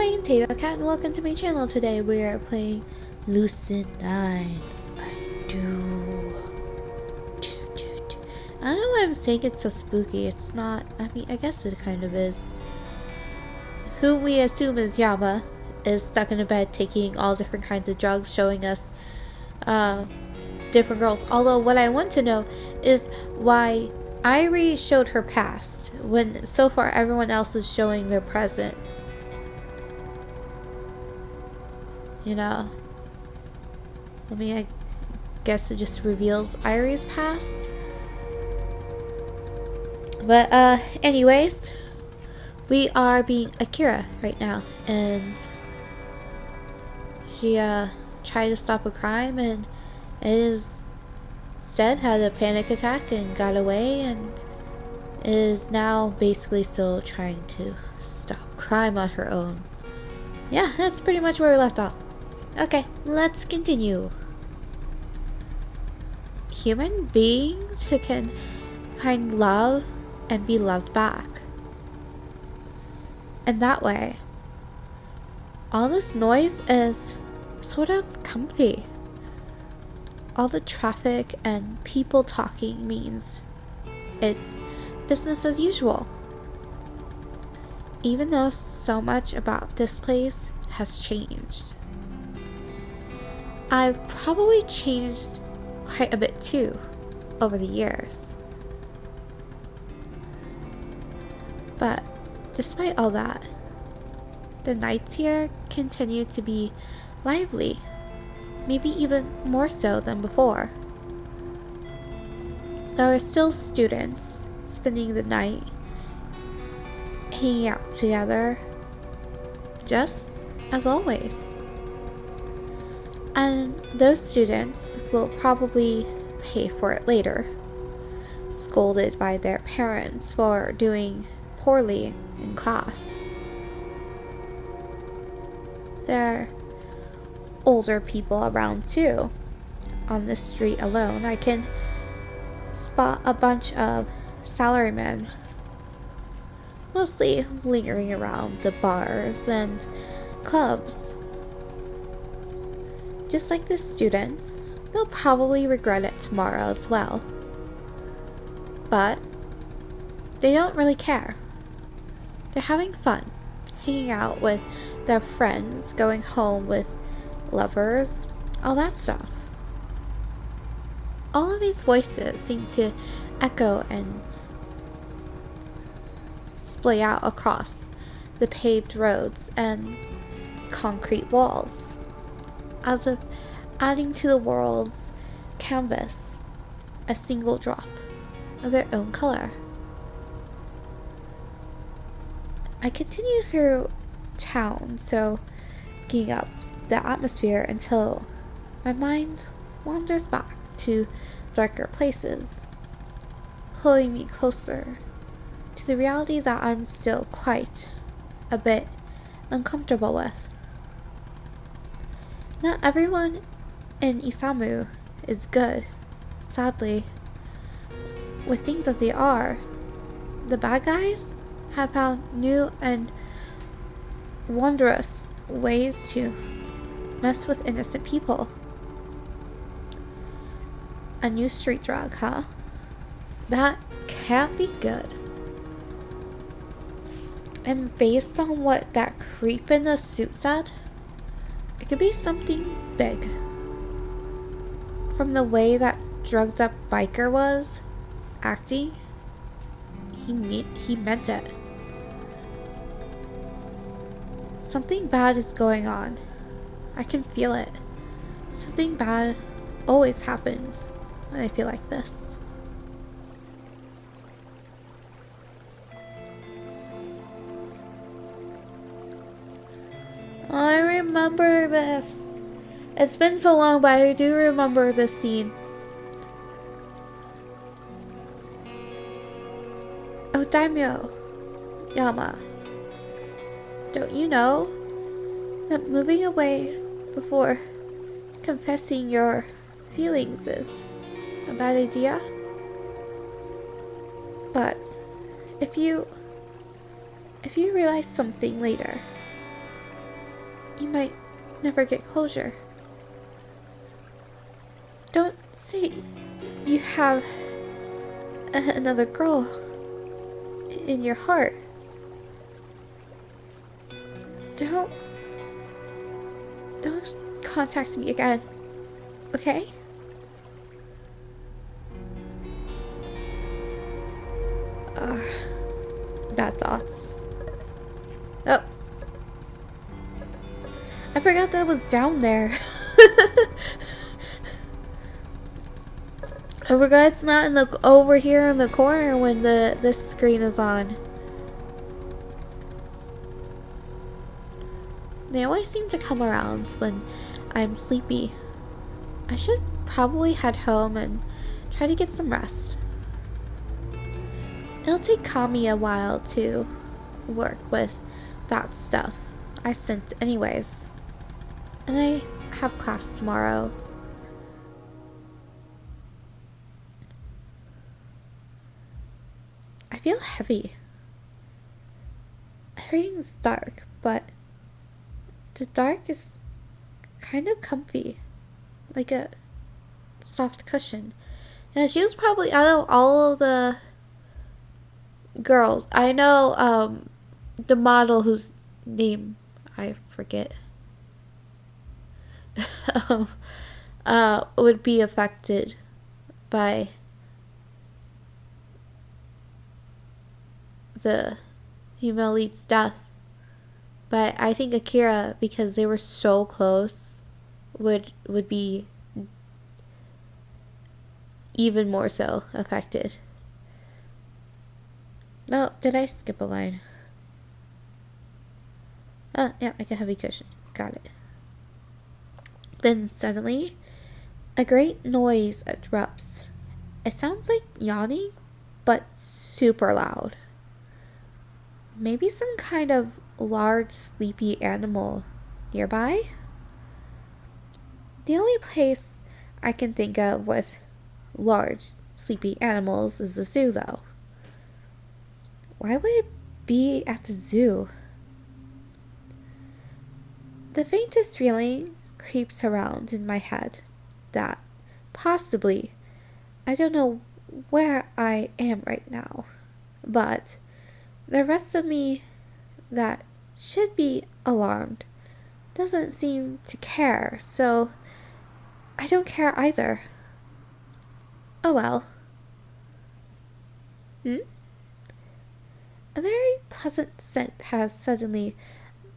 playing tatocat and welcome to my channel. Today we are playing Lucid9. I don't know why I'm saying it's so spooky. It's not. I mean, I guess it kind of is. Who we assume is Yama is stuck in a bed taking all different kinds of drugs, showing us different girls. Although what I want to know is why Irie showed her past when so far everyone else is showing their present. You know, I mean, I guess it just reveals Irie's past. But anyways, we are being Akira right now, and she tried to stop a crime and instead had a panic attack and got away, and is now basically still trying to stop crime on her own. Yeah, that's pretty much where we left off. Okay, let's continue. Human beings who can find love and be loved back. And that way, all this noise is sort of comfy. All the traffic and people talking means it's business as usual. Even though so much about this place has changed. I've probably changed quite a bit too over the years. But despite all that, the nights here continue to be lively, maybe even more so than before. There are still students spending the night, hanging out together, just as always. And those students will probably pay for it later, scolded by their parents for doing poorly in class. There are older people around too. On the street alone, I can spot a bunch of salarymen, mostly lingering around the bars and clubs. Just like the students, they'll probably regret it tomorrow as well. But they don't really care. They're having fun, hanging out with their friends, going home with lovers, all that stuff. All of these voices seem to echo and splay out across the paved roads and concrete walls, as if adding to the world's canvas a single drop of their own color. I continue through town, soaking up the atmosphere until my mind wanders back to darker places, pulling me closer to the reality that I'm still quite a bit uncomfortable with. Not everyone in Isamu is good, sadly. With things that they are, the bad guys have found new and wondrous ways to mess with innocent people. A new street drug, huh? That can't be good. And based on what that creep in the suit said, it could be something big. From the way that drugged up biker was acting, he meant it. Something bad is going on. I can feel it. Something bad always happens when I feel like this. I remember this. It's been so long, but I do remember this scene. Oh, Daimyo Yama, don't you know that moving away before confessing your feelings is a bad idea? But if you realize something later, you might never get closure. Don't say you have another girl in your heart. Don't contact me again, okay? Ugh, bad thoughts. Oh, I forgot that was down there. I forgot it's not in the over here in the corner when this screen is on. They always seem to come around when I'm sleepy. I should probably head home and try to get some rest. It'll take Kami a while to work with that stuff I sent anyways. And I have class tomorrow. I feel heavy. Everything's dark, but the dark is kind of comfy. Like a soft cushion. Yeah, she was probably out of all of the girls. I know the model whose name I forget would be affected by the female lead's death. But I think Akira, because they were so close, would be even more so affected. No, did I skip a line? Oh, yeah, like a heavy cushion. Got it. Then suddenly, a great noise erupts. It sounds like yawning, but super loud. Maybe some kind of large, sleepy animal nearby? The only place I can think of with large, sleepy animals is the zoo, though. Why would it be at the zoo? The faintest feeling creeps around in my head that possibly I don't know where I am right now, but the rest of me that should be alarmed doesn't seem to care, so I don't care either. Oh well. A very pleasant scent has suddenly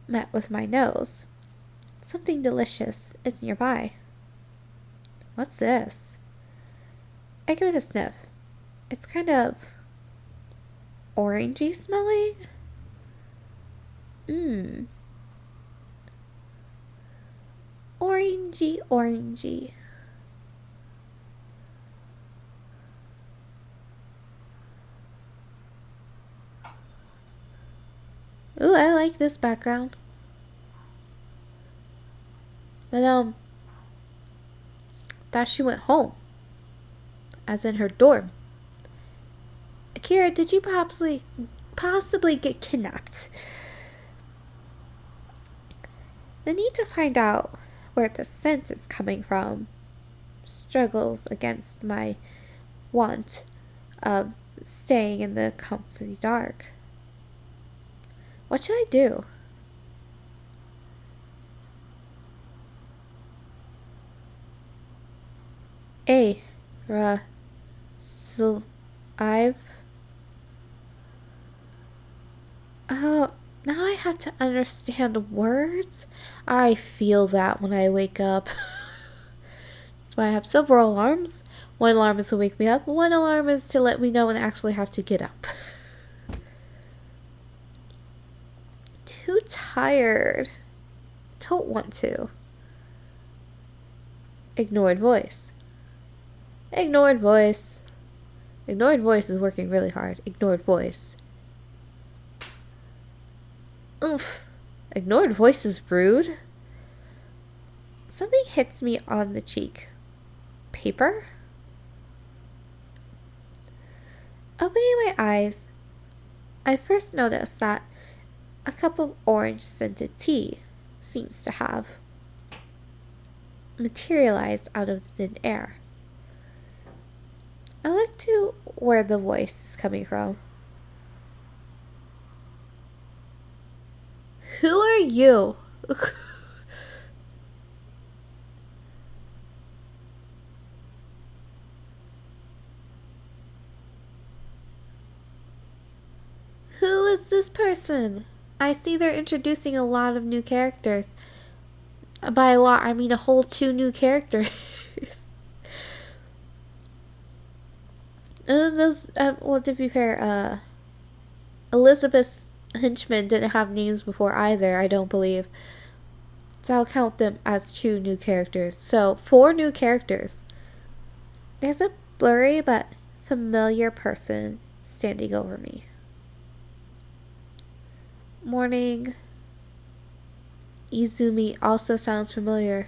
met with my nose. Something delicious is nearby. What's this? I give it a sniff. It's kind of orangey smelling. Orangey. Ooh, I like this background. But, thought she went home. As in her dorm. Akira, did you possibly get kidnapped? The need to find out where the scent is coming from struggles against my want of staying in the comfy dark. What should I do? Oh, now I have to understand words. I feel that when I wake up. That's why I have several alarms. One alarm is to wake me up. One alarm is to let me know when I actually have to get up. Too tired. Don't want to. Ignored voice. Ignored voice. Ignored voice is working really hard. Ignored voice. Oof. Ignored voice is rude. Something hits me on the cheek. Paper? Opening my eyes, I first noticed that a cup of orange scented tea seems to have materialized out of thin air. I look to where the voice is coming from. Who are you? Who is this person? I see they're introducing a lot of new characters. By a lot, I mean a whole 2 new characters. And those, well, to be fair, Elizabeth's henchmen didn't have names before either, I don't believe. So I'll count them as 2 new characters. So, 4 new characters. There's a blurry but familiar person standing over me. Morning. Izumi also sounds familiar.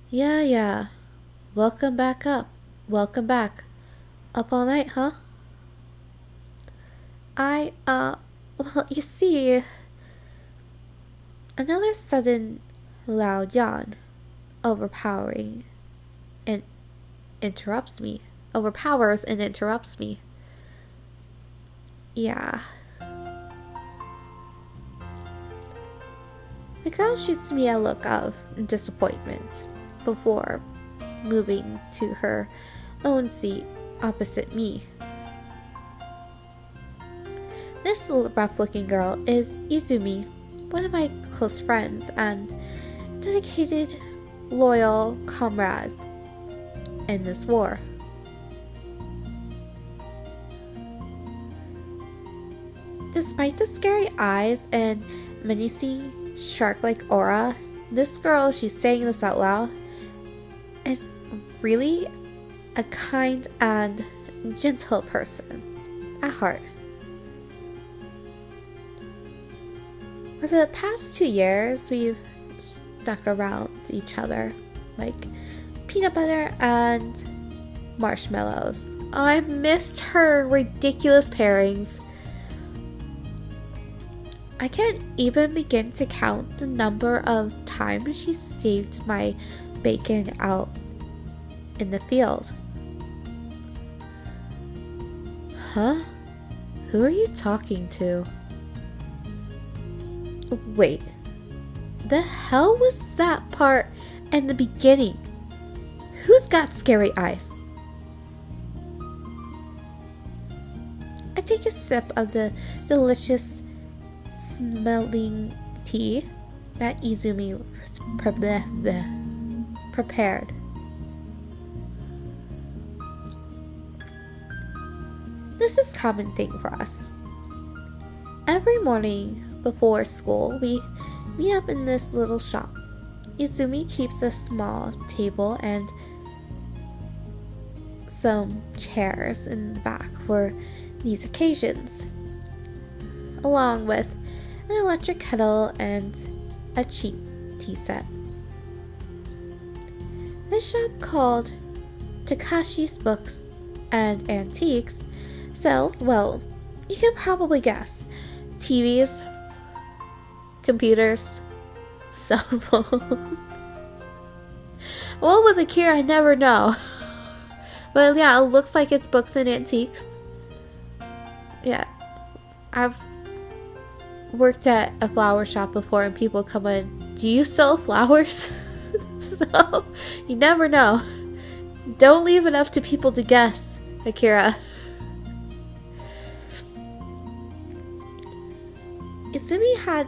Yeah. Welcome back up. Welcome back. Up all night, huh? Well, you see, another sudden loud yawn, overpowering, and interrupts me. Overpowers and interrupts me. Yeah. The girl shoots me a look of disappointment before moving to her own seat opposite me. This rough-looking girl is Izumi, one of my close friends and dedicated, loyal comrade in this war. Despite the scary eyes and menacing shark-like aura, this girl, she's saying this out loud, is really a kind and gentle person at heart. For the past 2 years, we've stuck around each other like peanut butter and marshmallows. I missed her ridiculous pairings. I can't even begin to count the number of times she saved my bacon out in the field. Huh? Who are you talking to? Wait, the hell was that part in the beginning? Who's got scary eyes? I take a sip of the delicious smelling tea that Izumi prepared. This is a common thing for us. Every morning before school, we meet up in this little shop. Izumi keeps a small table and some chairs in the back for these occasions, along with an electric kettle and a cheap tea set. This shop, called Takashi's Books and Antiques, sells, well, you can probably guess, TVs, computers, cell phones. Well, with Akira, I never know. But yeah, it looks like it's books and antiques. Yeah, I've worked at a flower shop before and people come in, do you sell flowers? So, you never know. Don't leave it up to people to guess, Akira. Izumi had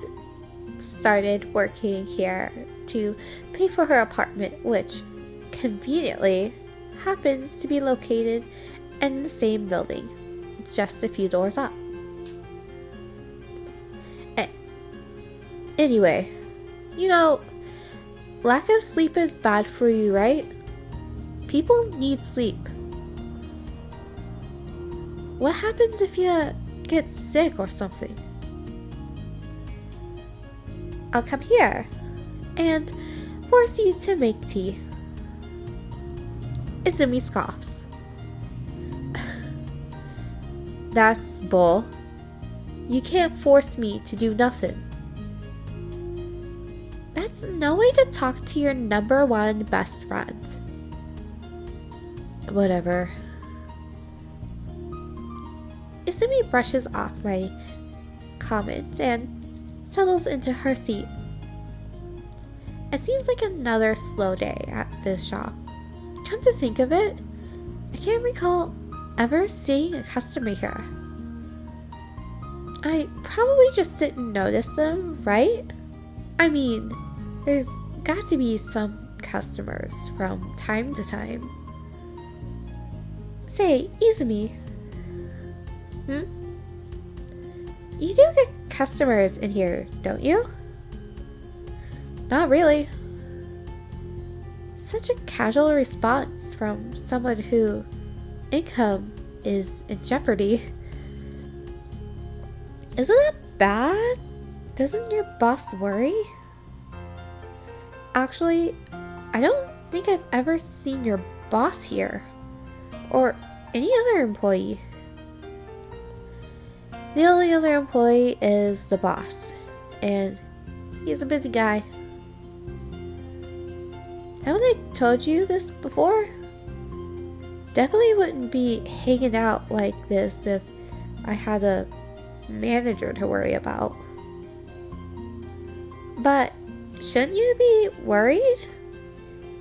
started working here to pay for her apartment, which conveniently happens to be located in the same building, just a few doors up. Anyway, you know, lack of sleep is bad for you, right? People need sleep. What happens if you get sick or something? I'll come here and force you to make tea. Izumi scoffs. That's bull. You can't force me to do nothing. That's no way to talk to your #1 best friend. Whatever. Isumi brushes off my comments and settles into her seat. It seems like another slow day at this shop. Come to think of it, I can't recall ever seeing a customer here. I probably just didn't notice them, right? I mean, there's got to be some customers from time to time. Say, Izumi. You do get customers in here, don't you? Not really. Such a casual response from someone whose income is in jeopardy. Isn't that bad? Doesn't your boss worry? Actually, I don't think I've ever seen your boss here. Or any other employee. The only other employee is the boss. And he's a busy guy. Haven't I told you this before? Definitely wouldn't be hanging out like this if I had a manager to worry about. But shouldn't you be worried?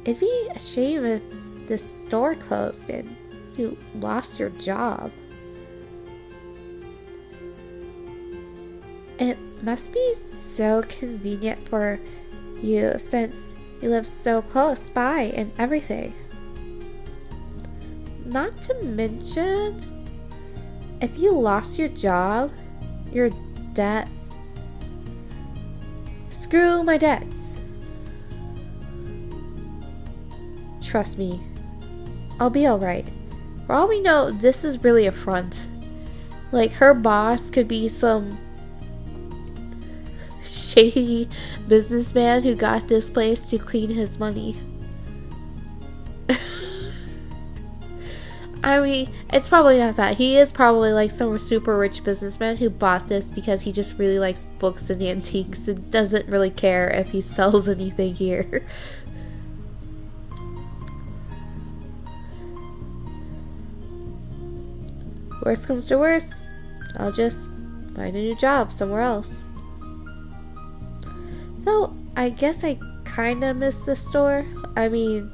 It'd be a shame if this store closed and you lost your job. It must be so convenient for you since you live so close by and everything. Not to mention, if you lost your job, your debts. Screw my debts. Trust me, I'll be alright. For all we know, this is really a front. Like, her boss could be some shady businessman who got this place to clean his money. I mean, it's probably not that. He is probably like some super rich businessman who bought this because he just really likes books and antiques and doesn't really care if he sells anything here. Worst comes to worst, I'll just find a new job somewhere else. Though, I guess I kinda miss the store. I mean,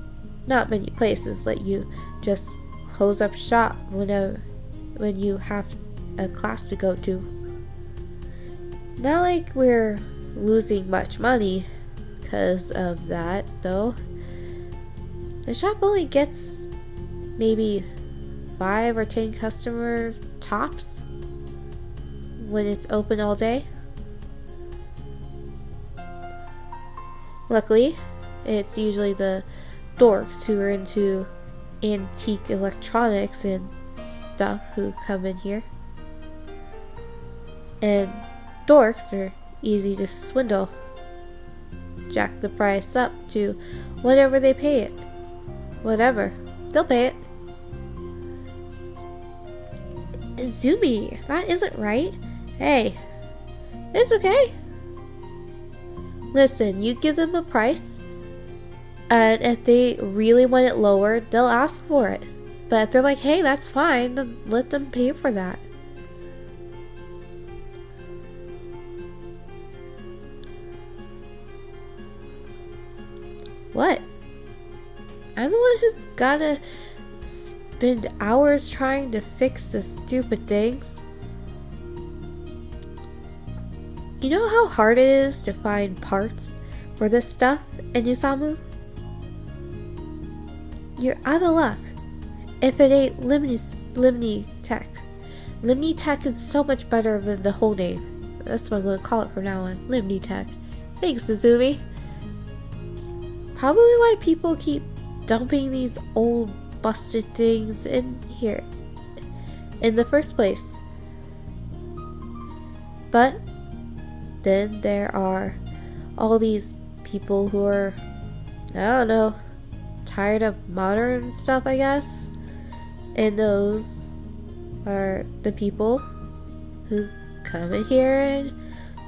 not many places let you just close up shop when you have a class to go to. Not like we're losing much money because of that, though. The shop only gets maybe 5 or 10 customers tops when it's open all day. Luckily, it's usually the dorks who are into antique electronics and stuff who come in here. And dorks are easy to swindle. Jack the price up to whatever they pay it. Whatever. They'll pay it. Izumi, that isn't right. Hey, it's okay. Listen, you give them a price, and if they really want it lowered, they'll ask for it. But if they're like, hey, that's fine, then let them pay for that. What? I'm the one who's gotta spend hours trying to fix the stupid things. You know how hard it is to find parts for this stuff in Isamu? You're out of luck if it ain't Limni Tech. Limni Tech is so much better than the whole name. That's what I'm going to call it from now on. Limni Tech. Thanks, Izumi. Probably why people keep dumping these old busted things in here in the first place. But then there are all these people who are, I don't know, tired of modern stuff, I guess. And those are the people who come in here and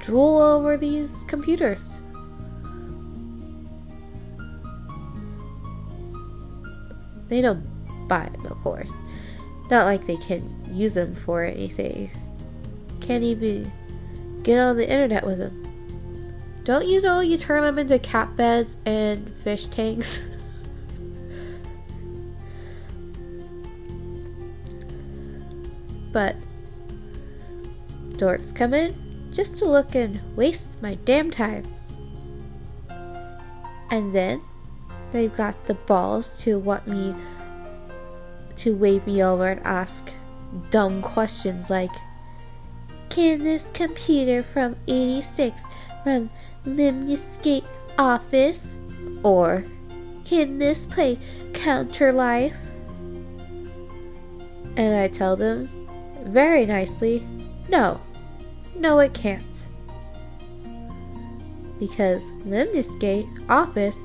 drool over these computers. They don't buy them, of course. Not like they can use them for anything. Can't even get on the internet with them. Don't you know you turn them into cat beds and fish tanks? But dorks come in just to look and waste my damn time. And then they've got the balls to want me to wave me over and ask dumb questions like, can this computer from 86 run Limnescape Office? Or can this play Counter Life? And I tell them very nicely, no, it can't. Because Limnescape Office,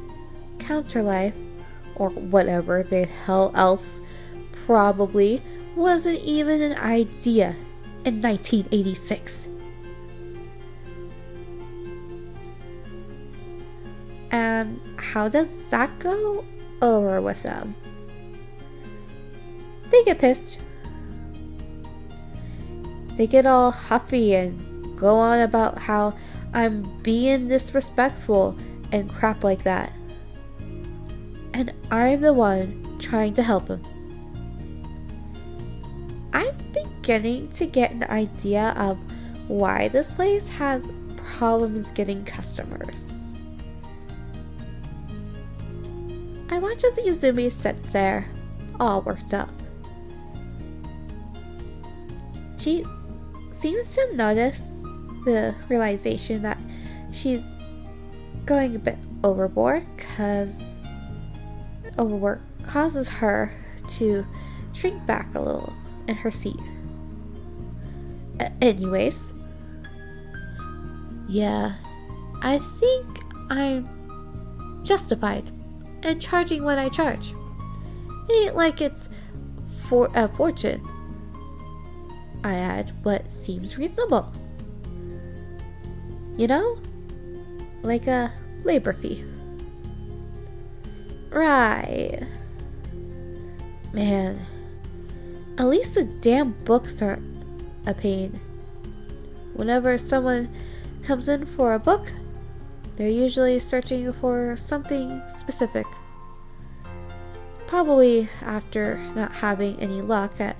Counter Life, or whatever the hell else probably wasn't even an idea in 1986. And how does that go over with them? They get pissed. They get all huffy and go on about how I'm being disrespectful and crap like that. And I'm the one trying to help them. I'm beginning to get an idea of why this place has problems getting customers. I watch as Izumi sits there, all worked up. She seems to notice the realization that she's going a bit overboard, because overwork causes her to shrink back a little in her seat. Anyways, yeah, I think I'm justified in charging what I charge. It ain't like it's for a fortune. I add what seems reasonable. You know? Like a labor fee. Right. Man, at least the damn books aren't a pain. Whenever someone comes in for a book, they're usually searching for something specific. Probably after not having any luck at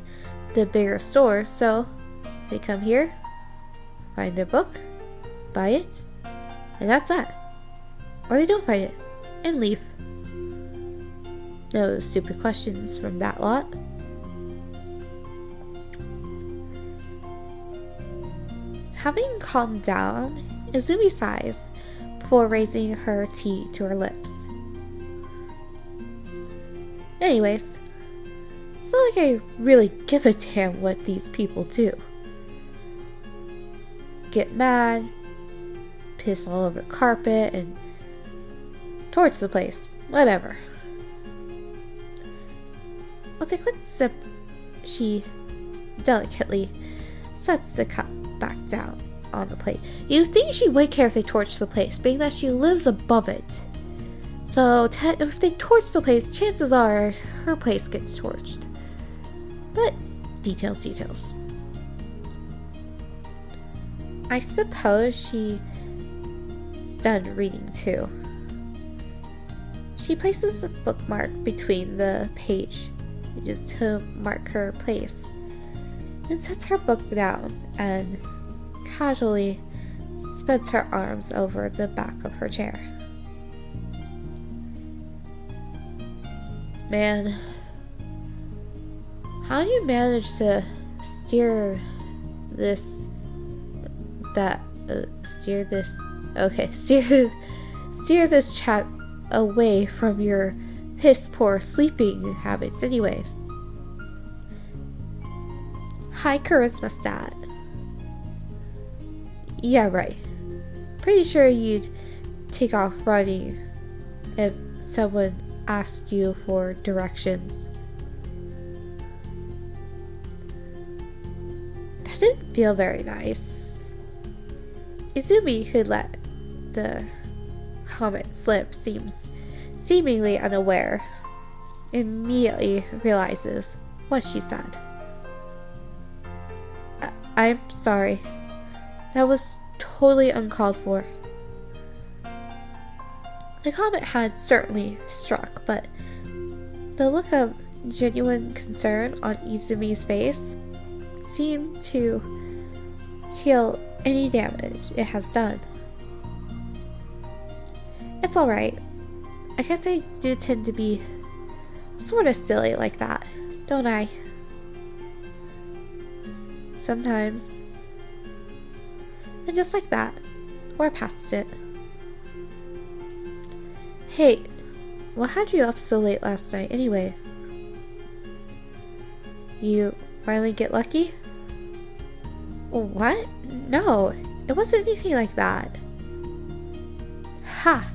the bigger stores, so they come here, find their book, buy it, and that's that. Or they don't find it, and leave. No stupid questions from that lot. Having calmed down, Izumi sighs before raising her tea to her lips. Anyways, it's not like I really give a damn what these people do. Get mad, piss all over the carpet, and torch the place. Whatever. With a quick sip, she delicately sets the cup back down on the plate. You'd think she would care if they torched the place, being that she lives above it. So if they torch the place, chances are her place gets torched. But details. I suppose she's done reading too. She places a bookmark between the page, just to mark her place, and sets her book down and casually spreads her arms over the back of her chair. Man, how do you manage to steer this chat away from your piss poor sleeping habits anyways? High charisma stat. Yeah, right. Pretty sure you'd take off running if someone asked you for directions. That didn't feel very nice. Izumi, who let the comment slip, seemingly unaware, immediately realizes what she said. I'm sorry. That was totally uncalled for. The comment had certainly struck, but the look of genuine concern on Izumi's face seemed to heal any damage it has done. It's alright. I guess I do tend to be sort of silly like that, don't I? Sometimes. And just like that, we're past it. Hey, what had you up so late last night anyway? You finally get lucky? What? No, it wasn't anything like that. Ha!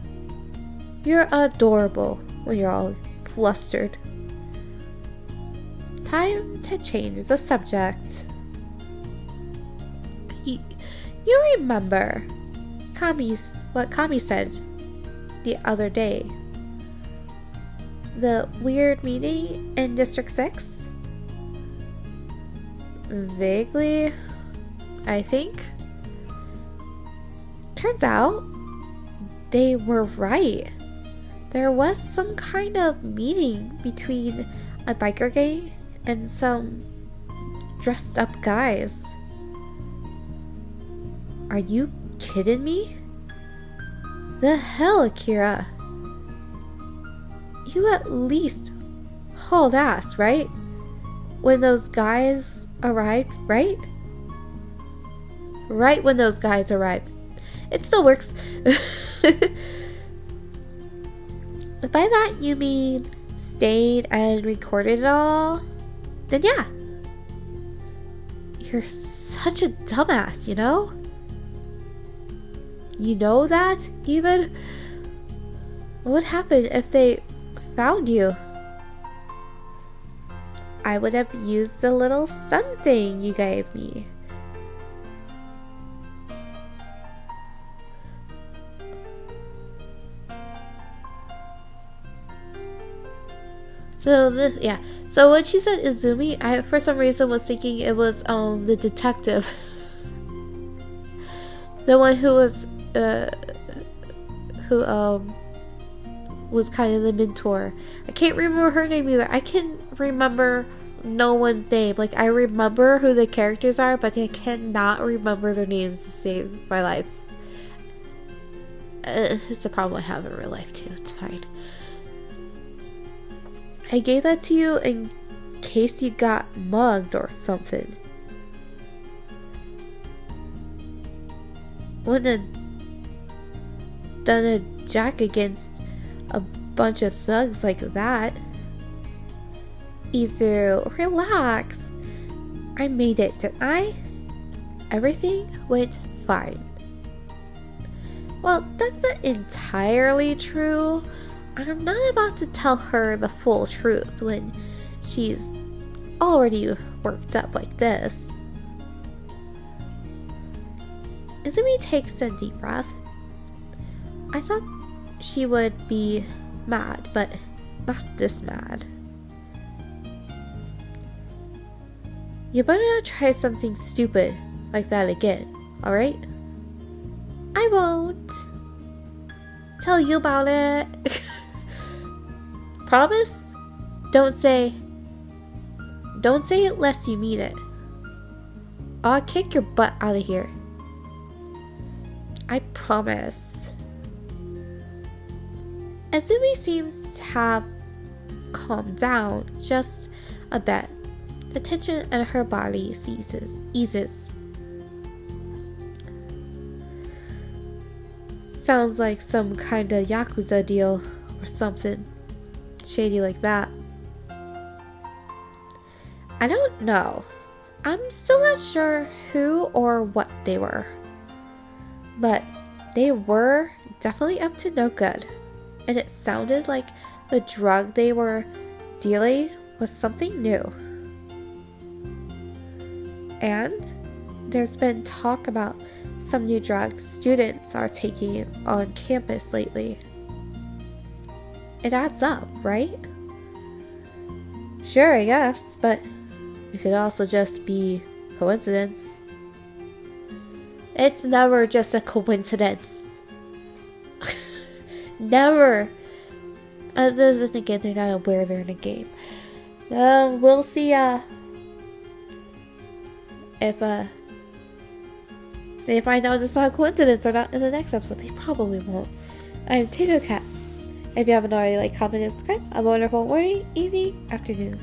You're adorable when you're all flustered. Time to change the subject. You remember what Kami said the other day? The weird meeting in District 6? Vaguely, I think. Turns out, they were right. There was some kind of meeting between a biker gang and some dressed up guys. Are you kidding me? The hell, Akira? You at least hauled ass, right? When those guys arrived, right? Right when those guys arrived. It still works. By that you mean stayed and recorded it all? Then yeah. You're such a dumbass, you know? You know that, even? What would happen if they found you? I would have used the little stun thing you gave me. So when she said Izumi, I for some reason was thinking it was the detective. The one who was kind of the mentor. I can't remember her name either. I can remember no one's name. Like, I remember who the characters are, but I cannot remember their names to save my life. It's a problem I have in real life too. It's fine. I gave that to you in case you got mugged or something. Wouldn't have done a jack against a bunch of thugs like that. Izu, relax. I made it, didn't I? Everything went fine. Well, that's not entirely true. I'm not about to tell her the full truth when she's already worked up like this. Izumi takes a deep breath. I thought she would be mad, but not this mad. You better not try something stupid like that again, alright? I won't tell you about it. Promise? Don't say it unless you mean it. I'll kick your butt out of here. I promise. Izumi seems to have calmed down just a bit. The tension in her body eases. Sounds like some kind of Yakuza deal or something shady like that. I don't know. I'm still not sure who or what they were. But they were definitely up to no good. And it sounded like the drug they were dealing was something new. And there's been talk about some new drugs students are taking on campus lately. It adds up, right? Sure, I guess, but it could also just be coincidence. It's never just a coincidence. Never. Other than again, they're not aware they're in a game. We'll see if they find out it's not a coincidence or not in the next episode. They probably won't. I'm tatocat. If you haven't already, comment, and subscribe. Have a wonderful morning, evening, afternoon.